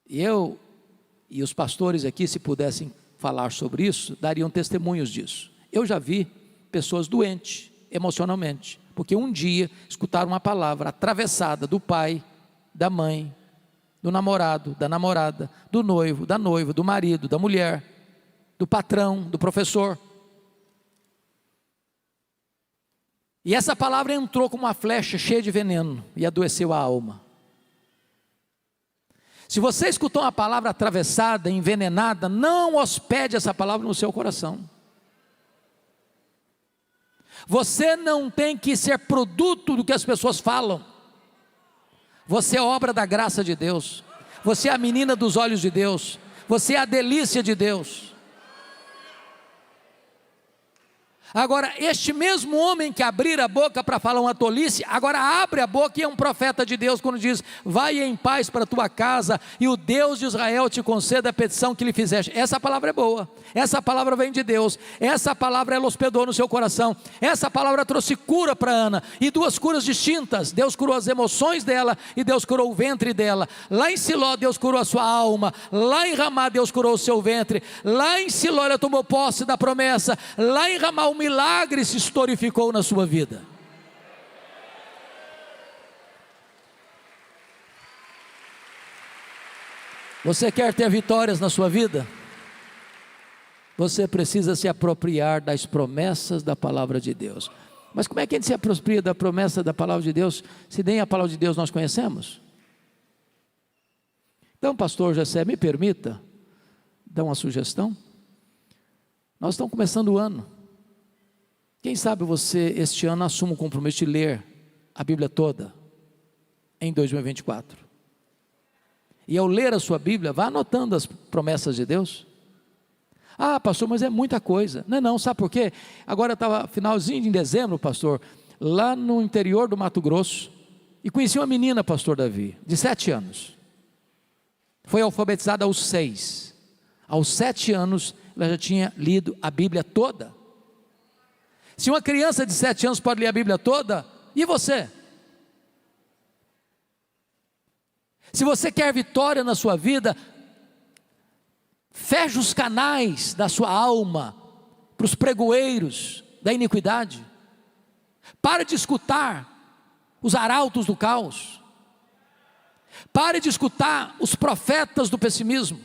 E eu e os pastores aqui, se pudessem falar sobre isso, dariam testemunhos disso. Eu já vi pessoas doentes emocionalmente, porque um dia escutaram uma palavra atravessada do pai, da mãe, do namorado, da namorada, do noivo, da noiva, do marido, da mulher, do patrão, do professor. E essa palavra entrou como uma flecha cheia de veneno e adoeceu a alma. Se você escutou uma palavra atravessada, envenenada, não hospede essa palavra no seu coração. Você não tem que ser produto do que as pessoas falam. Você é obra da graça de Deus. Você é a menina dos olhos de Deus. Você é a delícia de Deus. Agora, este mesmo homem que abrir a boca para falar uma tolice, agora abre a boca e é um profeta de Deus quando diz: vai em paz para a tua casa e o Deus de Israel te conceda a petição que lhe fizeste. Essa palavra é boa, essa palavra vem de Deus, essa palavra ela hospedou no seu coração, essa palavra trouxe cura para Ana, e duas curas distintas. Deus curou as emoções dela e Deus curou o ventre dela. Lá em Siló Deus curou a sua alma, lá em Ramá Deus curou o seu ventre, lá em Siló ela tomou posse da promessa, lá em Ramá o milagre se historificou na sua vida. Você quer ter vitórias na sua vida? Você precisa se apropriar das promessas da palavra de Deus. Mas como é que a gente se apropria da promessa da palavra de Deus, se nem a palavra de Deus nós conhecemos? Então, pastor Jessé, me permita dar uma sugestão. Nós estamos começando o ano. Quem sabe você este ano assuma o compromisso de ler a Bíblia toda em 2024. E ao ler a sua Bíblia, vá anotando as promessas de Deus. Ah, pastor, mas é muita coisa. Não, sabe por quê? Agora estava finalzinho de dezembro, pastor, lá no interior do Mato Grosso, e conheci uma menina, pastor Davi, de 7 anos. Foi alfabetizada aos 6. Aos 7 anos, ela já tinha lido a Bíblia toda. Se uma criança de 7 anos pode ler a Bíblia toda, e você? Se você quer vitória na sua vida, feche os canais da sua alma para os pregoeiros da iniquidade. Pare de escutar os arautos do caos. Pare de escutar os profetas do pessimismo.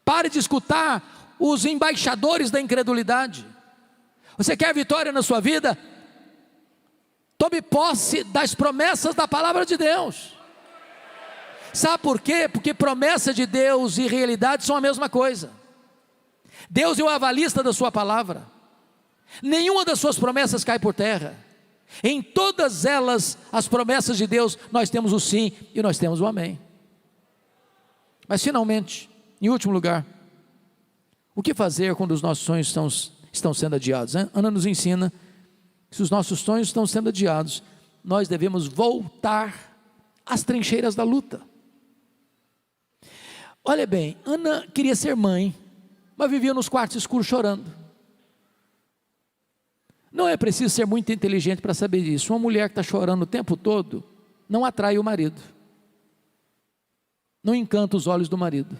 Pare de escutar os embaixadores da incredulidade. Você quer vitória na sua vida? Tome posse das promessas da palavra de Deus. Sabe por quê? Porque promessa de Deus e realidade são a mesma coisa. Deus é o avalista da sua palavra. Nenhuma das suas promessas cai por terra. Em todas elas, as promessas de Deus, nós temos o sim e nós temos o amém. Mas finalmente, em último lugar, o que fazer quando os nossos sonhos estão sendo adiados? Ana nos ensina que se os nossos sonhos estão sendo adiados, nós devemos voltar às trincheiras da luta. Olha bem, Ana queria ser mãe, mas vivia nos quartos escuros chorando. Não é preciso ser muito inteligente para saber disso. Uma mulher que está chorando o tempo todo não atrai o marido, não encanta os olhos do marido.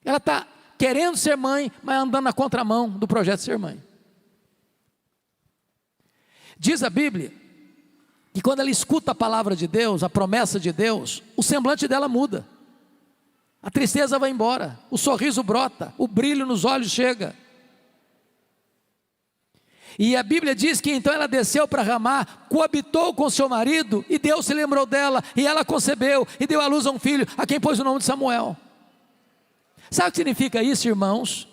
Ela está querendo ser mãe, mas andando na contramão do projeto de ser mãe. Diz a Bíblia que quando ela escuta a palavra de Deus, a promessa de Deus, o semblante dela muda, a tristeza vai embora, o sorriso brota, o brilho nos olhos chega. E a Bíblia diz que então ela desceu para Ramá, coabitou com seu marido, e Deus se lembrou dela, e ela concebeu, e deu à luz a um filho, a quem pôs o nome de Samuel. Sabe o que significa isso, irmãos?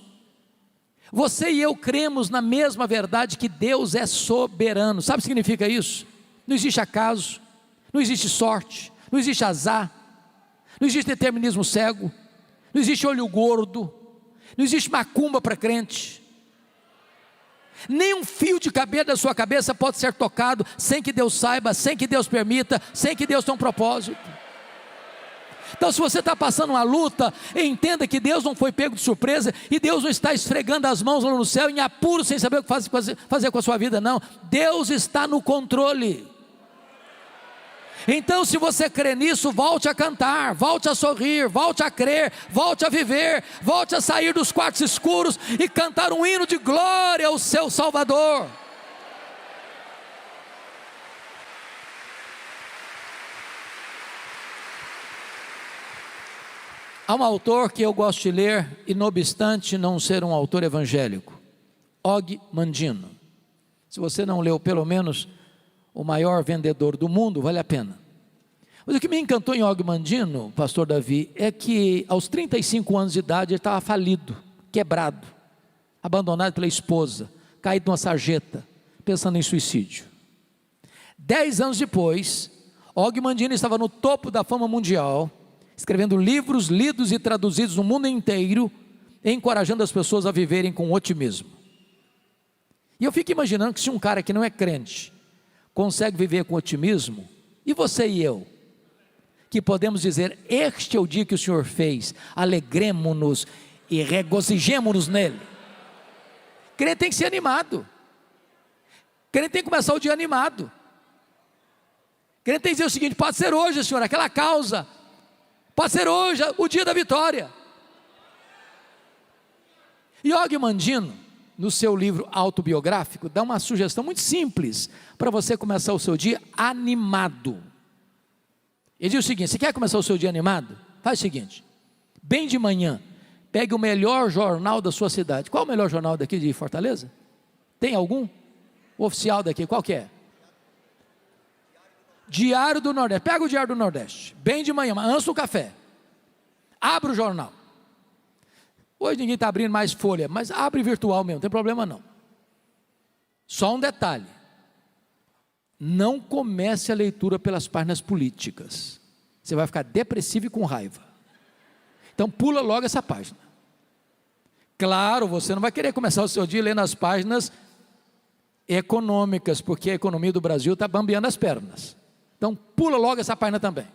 Você e eu cremos na mesma verdade, que Deus é soberano. Sabe o que significa isso? Não existe acaso, não existe sorte, não existe azar, não existe determinismo cego, não existe olho gordo, não existe macumba para crente. Nem um fio de cabelo da sua cabeça pode ser tocado sem que Deus saiba, sem que Deus permita, sem que Deus tenha um propósito. Então, se você está passando uma luta, entenda que Deus não foi pego de surpresa, e Deus não está esfregando as mãos lá no céu em apuro sem saber o que fazer com a sua vida, não. Deus está no controle. Então, se você crê nisso, volte a cantar, volte a sorrir, volte a crer, volte a viver, volte a sair dos quartos escuros e cantar um hino de glória ao seu Salvador. Há um autor que eu gosto de ler, e não obstante não ser um autor evangélico, Og Mandino. Se você não leu pelo menos O Maior Vendedor do Mundo, vale a pena. Mas o que me encantou em Og Mandino, pastor Davi, é que aos 35 anos de idade ele estava falido, quebrado, abandonado pela esposa, caído numa sarjeta, pensando em suicídio. 10 anos depois, Og Mandino estava no topo da fama mundial, escrevendo livros lidos e traduzidos no mundo inteiro, encorajando as pessoas a viverem com otimismo. E eu fico imaginando que se um cara que não é crente consegue viver com otimismo, e você e eu, que podemos dizer: este é o dia que o Senhor fez, alegremo-nos e regozijemo-nos nele. Crente tem que ser animado, crente tem que começar o dia animado, crente tem que dizer o seguinte: pode ser hoje, Senhor, aquela causa, pode ser hoje o dia da vitória. E Og Mandino, no seu livro autobiográfico, dá uma sugestão muito simples para você começar o seu dia animado. Ele diz o seguinte: você quer começar o seu dia animado? Faz o seguinte, bem de manhã, pegue o melhor jornal da sua cidade. Qual é o melhor jornal daqui de Fortaleza? Tem algum? O oficial daqui, qual que é? Diário do Nordeste. Pega o Diário do Nordeste, bem de manhã, antes do café, abre o jornal. Hoje ninguém está abrindo mais folha, mas abre virtual mesmo, não tem problema não. Só um detalhe: não comece a leitura pelas páginas políticas, você vai ficar depressivo e com raiva. Então pula logo essa página. Claro, você não vai querer começar o seu dia lendo as páginas econômicas, porque a economia do Brasil está bambeando as pernas. Então pula logo essa página também.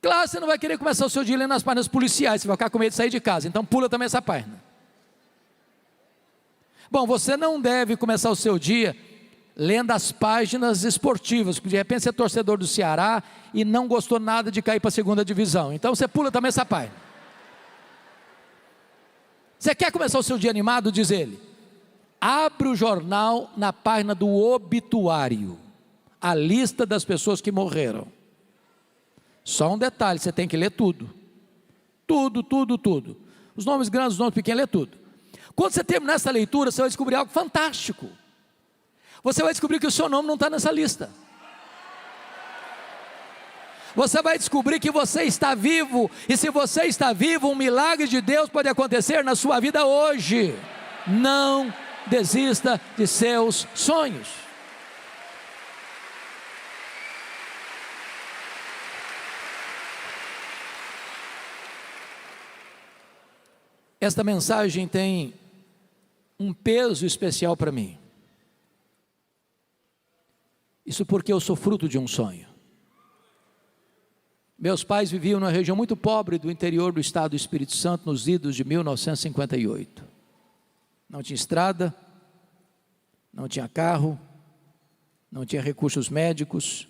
Claro, você não vai querer começar o seu dia lendo as páginas policiais, você vai ficar com medo de sair de casa, então pula também essa página. Bom, você não deve começar o seu dia lendo as páginas esportivas, porque de repente você é torcedor do Ceará e não gostou nada de cair para a segunda divisão, então você pula também essa página. Você quer começar o seu dia animado? Diz ele: abre o jornal na página do obituário, a lista das pessoas que morreram. Só um detalhe, você tem que ler tudo. Tudo. Os nomes grandes, os nomes pequenos, lê tudo. Quando você terminar essa leitura, você vai descobrir algo fantástico. Você vai descobrir que o seu nome não está nessa lista. Você vai descobrir que você está vivo. E se você está vivo, um milagre de Deus pode acontecer na sua vida hoje. Não desista de seus sonhos. Esta mensagem tem um peso especial para mim. Isso porque eu sou fruto de um sonho. Meus pais viviam numa região muito pobre do interior do estado do Espírito Santo, nos idos de 1958. Não tinha estrada, não tinha carro, não tinha recursos médicos.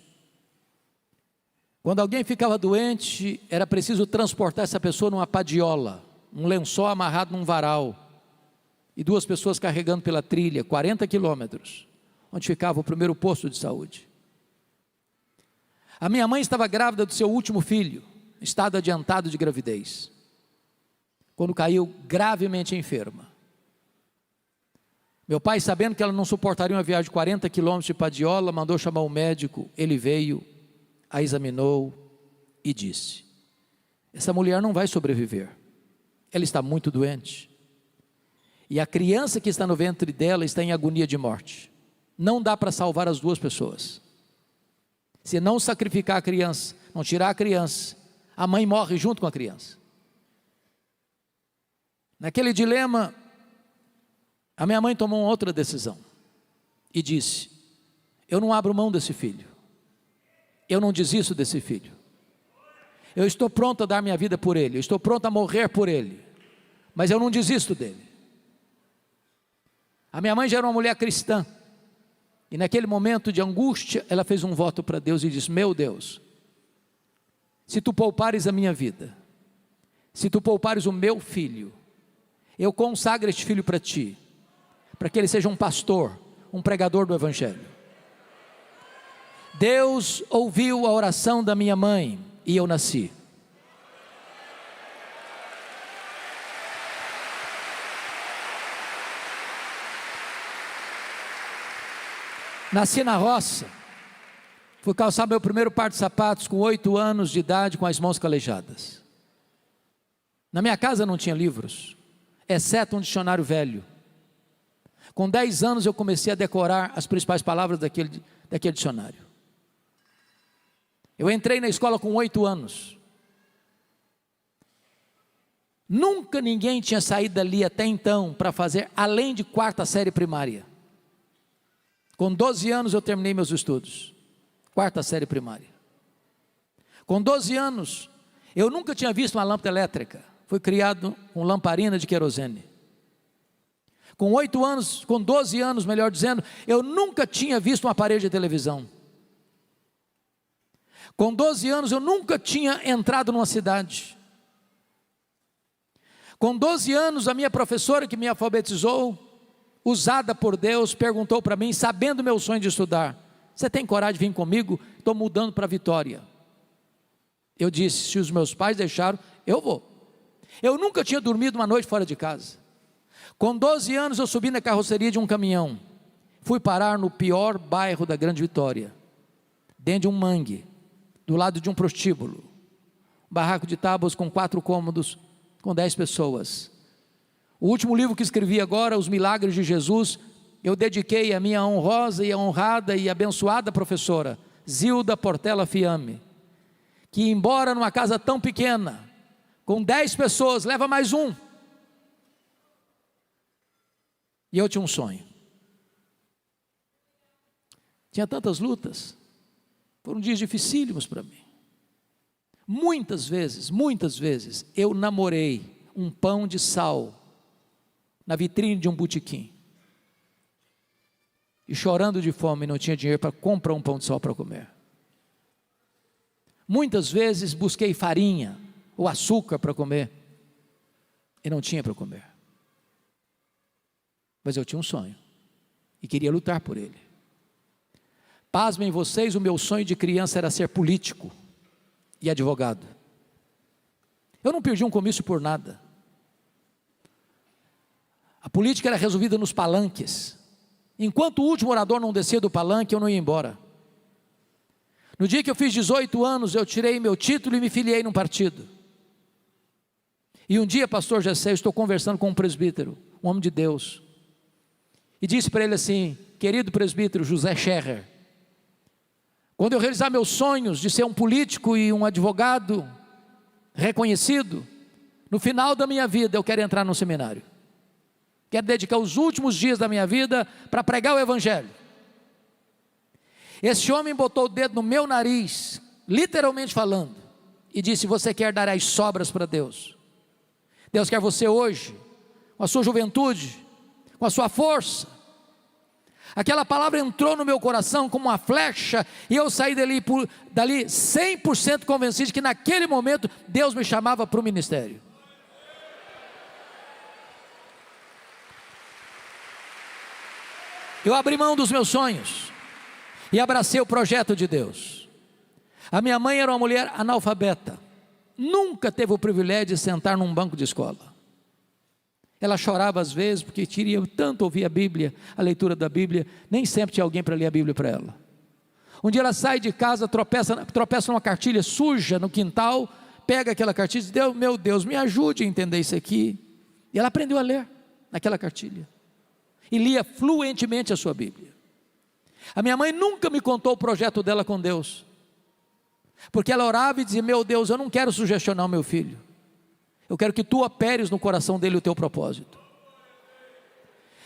Quando alguém ficava doente, era preciso transportar essa pessoa numa padiola, um lençol amarrado num varal, e 2 pessoas carregando pela trilha, 40 quilômetros, onde ficava o primeiro posto de saúde. A minha mãe estava grávida do seu último filho, estado adiantado de gravidez, quando caiu gravemente enferma. Meu pai, sabendo que ela não suportaria uma viagem de 40 quilômetros de padiola, mandou chamar o médico. Ele veio, a examinou e disse: essa mulher não vai sobreviver. Ela está muito doente, e a criança que está no ventre dela está em agonia de morte. Não dá para salvar as 2 pessoas. Se não sacrificar a criança, não tirar a criança, a mãe morre junto com a criança. Naquele dilema, a minha mãe tomou uma outra decisão e disse: eu não abro mão desse filho, eu não desisto desse filho. Eu estou pronto a dar minha vida por ele, eu estou pronto a morrer por ele, mas eu não desisto dele. A minha mãe já era uma mulher cristã, e naquele momento de angústia, ela fez um voto para Deus e disse: meu Deus, se tu poupares a minha vida, se tu poupares o meu filho, eu consagro este filho para ti, para que ele seja um pastor, um pregador do Evangelho. Deus ouviu a oração da minha mãe, e eu nasci. Nasci na roça, Fui calçar meu primeiro par de sapatos com 8 anos de idade, com as mãos calejadas. Na minha casa não tinha livros, exceto um dicionário velho. Com 10 anos eu comecei a decorar as principais palavras daquele dicionário. Eu entrei na escola com 8 anos. Nunca ninguém tinha saído dali até então para fazer além de 4ª série primária. Com 12 anos eu terminei meus estudos, 4ª série primária. Com 12 anos, eu nunca tinha visto uma lâmpada elétrica. Fui criado com lamparina de querosene. Com 8 anos, com 12 anos, melhor dizendo, eu nunca tinha visto um aparelho de televisão. Com 12 anos, eu nunca tinha entrado numa cidade. Com 12 anos, a minha professora que me alfabetizou, usada por Deus, perguntou para mim, sabendo meu sonho de estudar: você tem coragem de vir comigo? Estou mudando para Vitória. Eu disse: se os meus pais deixaram, eu vou. Eu nunca tinha dormido uma noite fora de casa. Com 12 anos eu subi na carroceria de um caminhão. Fui parar no pior bairro da Grande Vitória, dentro de um mangue, do lado de um prostíbulo. Barraco de tábuas com 4 cômodos, com 10 pessoas. O último livro que escrevi agora, Os Milagres de Jesus, eu dediquei à minha honrosa e honrada e abençoada professora, Zilda Portela Fiame, que embora numa casa tão pequena, com 10 pessoas, leva mais um. E eu tinha um sonho. Tinha tantas lutas. Foram dias dificílimos para mim. Muitas vezes, eu namorei um pão de sal na vitrine de um botequim. E chorando de fome, não tinha dinheiro para comprar um pão de sal para comer. Muitas vezes busquei farinha ou açúcar para comer, e não tinha para comer. Mas eu tinha um sonho, e queria lutar por ele. Pasmem vocês, o meu sonho de criança era ser político e advogado. Eu não perdi um comício por nada. A política era resolvida nos palanques. Enquanto o último orador não descia do palanque, eu não ia embora. No dia que eu fiz 18 anos, eu tirei meu título e me filiei num partido. E um dia, pastor Gessé, eu estou conversando com um presbítero, um homem de Deus, e disse para ele assim: querido presbítero José Scherrer, quando eu realizar meus sonhos de ser um político e um advogado reconhecido, no final da minha vida eu quero entrar no seminário. Quero dedicar os últimos dias da minha vida para pregar o evangelho. Esse homem botou o dedo no meu nariz, literalmente falando, e disse: você quer dar as sobras para Deus? Deus quer você hoje, com a sua juventude, com a sua força. Aquela palavra entrou no meu coração como uma flecha, e eu saí dali 100% convencido de que naquele momento Deus me chamava para o ministério. Eu abri mão dos meus sonhos e abracei o projeto de Deus. A minha mãe era uma mulher analfabeta, nunca teve o privilégio de sentar num banco de escola. Ela chorava às vezes porque queria tanto ouvir a Bíblia, a leitura da Bíblia, nem sempre tinha alguém para ler a Bíblia para ela. Um dia ela sai de casa, tropeça numa cartilha suja no quintal, pega aquela cartilha e diz: meu Deus, me ajude a entender isso aqui. E ela aprendeu a ler naquela cartilha e lia fluentemente a sua Bíblia. A minha mãe nunca me contou o projeto dela com Deus, porque ela orava e dizia: meu Deus, eu não quero sugestionar o meu filho, eu quero que tu operes no coração dele o teu propósito.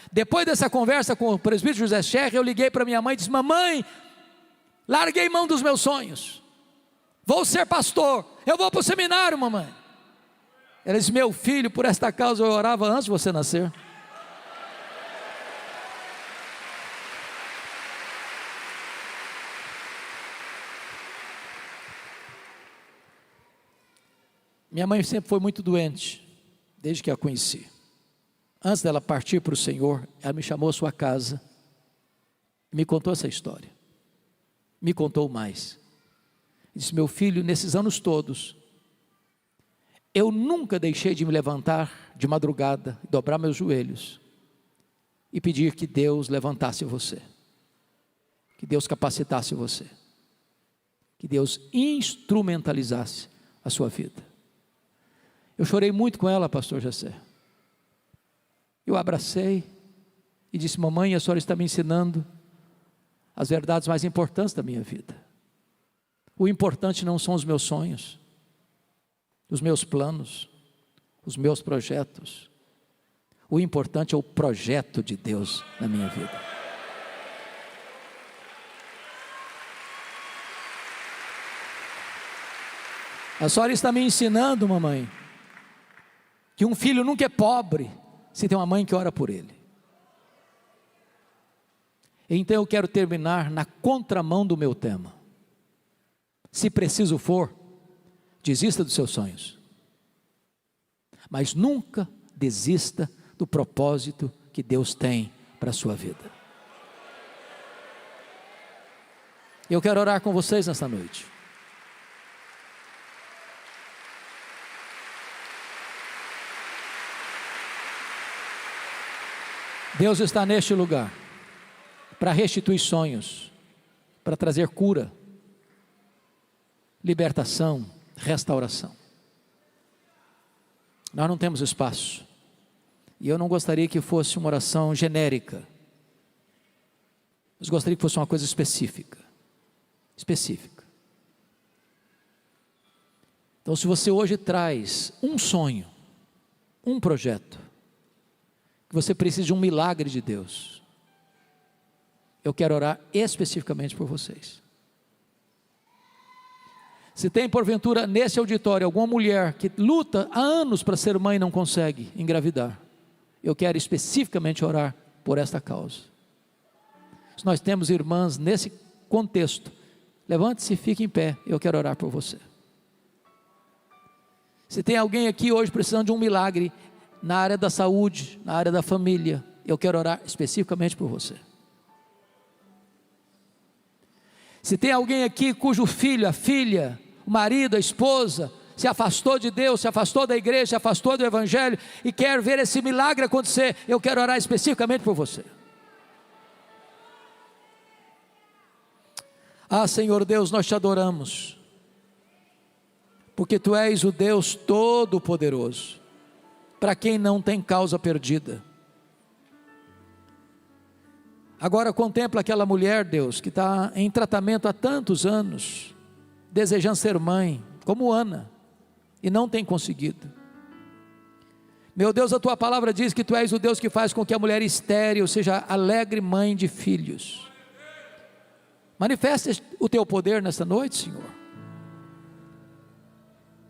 Depois dessa conversa com o presbítero José Scherrer, eu liguei para minha mãe e disse: mamãe, larguei mão dos meus sonhos, vou ser pastor, eu vou para o seminário, mamãe. Ela disse: meu filho, por esta causa eu orava antes de você nascer. Minha mãe sempre foi muito doente, desde que a conheci. Antes dela partir para o Senhor, ela me chamou à sua casa, e me contou essa história. Me contou mais. Disse: meu filho, nesses anos todos, eu nunca deixei de me levantar de madrugada, dobrar meus joelhos, e pedir que Deus levantasse você, que Deus capacitasse você. que Deus instrumentalizasse a sua vida. Eu chorei muito com ela, pastor Jessé. Eu abracei e disse: mamãe, a senhora está me ensinando as verdades mais importantes da minha vida. O importante não são os meus sonhos, os meus planos, os meus projetos. O importante é o projeto de Deus na minha vida. A senhora está me ensinando, mamãe, que um filho nunca é pobre se tem uma mãe que ora por ele. Então eu quero terminar na contramão do meu tema. Se preciso for, desista dos seus sonhos, mas nunca desista do propósito que Deus tem para a sua vida. Eu quero orar com vocês nesta noite. Deus está neste lugar para restituir sonhos, para trazer cura, libertação, restauração. Nós não temos espaço, e eu não gostaria que fosse uma oração genérica, mas gostaria que fosse uma coisa específica. Então, se você hoje traz um sonho, um projeto, que você precisa de um milagre de Deus, eu quero orar especificamente por vocês. Se tem porventura nesse auditório alguma mulher que luta há anos para ser mãe e não consegue engravidar, eu quero especificamente orar por esta causa. Se nós temos irmãs nesse contexto, levante-se e fique em pé, eu quero orar por você. Se tem alguém aqui hoje precisando de um milagre na área da saúde, na área da família, eu quero orar especificamente por você. Se tem alguém aqui cujo filho, a filha, o marido, a esposa se afastou de Deus, se afastou da igreja, se afastou do evangelho e quer ver esse milagre acontecer, eu quero orar especificamente por você. Ah, Senhor Deus, nós te adoramos, porque Tu és o Deus Todo-Poderoso, para quem não tem causa perdida. Agora contempla aquela mulher, Deus, que está em tratamento há tantos anos, desejando ser mãe, como Ana, e não tem conseguido. Meu Deus, a Tua palavra diz que Tu és o Deus que faz com que a mulher estéril seja alegre mãe de filhos. Manifesta o Teu poder nesta noite, Senhor.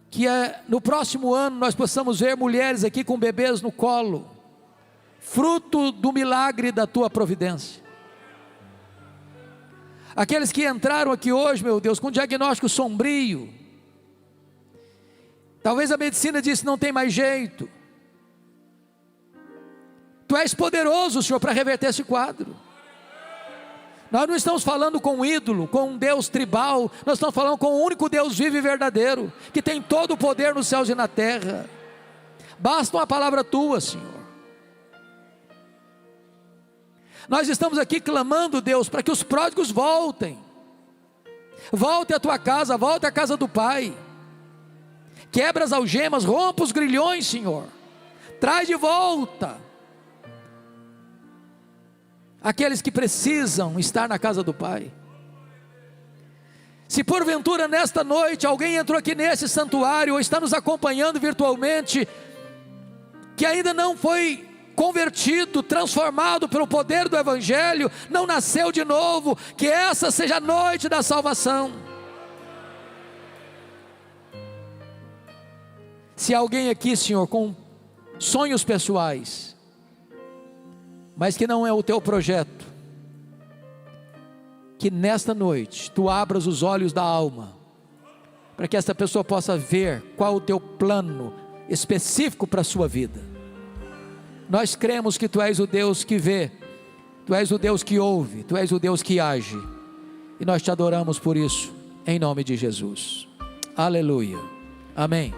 Que no próximo ano nós possamos ver mulheres aqui com bebês no colo, fruto do milagre da Tua providência. Aqueles que entraram aqui hoje, meu Deus, com diagnóstico sombrio, talvez a medicina disse não tem mais jeito. Tu és poderoso, Senhor, para reverter esse quadro. Nós não estamos falando com um ídolo, com um Deus tribal, nós estamos falando com o único Deus vivo e verdadeiro, que tem todo o poder nos céus e na terra. Basta uma palavra Tua, Senhor. Nós estamos aqui clamando, Deus, para que os pródigos voltem. Volte à Tua casa, volte à casa do Pai. Quebra as algemas, rompa os grilhões, Senhor. Traz de volta aqueles que precisam estar na casa do Pai. Se porventura nesta noite alguém entrou aqui nesse santuário ou está nos acompanhando virtualmente, que ainda não foi convertido, transformado pelo poder do evangelho, não nasceu de novo, que essa seja a noite da salvação. Se alguém aqui, Senhor, com sonhos pessoais, mas que não é o Teu projeto, que nesta noite Tu abras os olhos da alma, para que essa pessoa possa ver qual o Teu plano específico para a sua vida. Nós cremos que Tu és o Deus que vê, Tu és o Deus que ouve, Tu és o Deus que age, e nós Te adoramos por isso, em nome de Jesus. Aleluia, amém.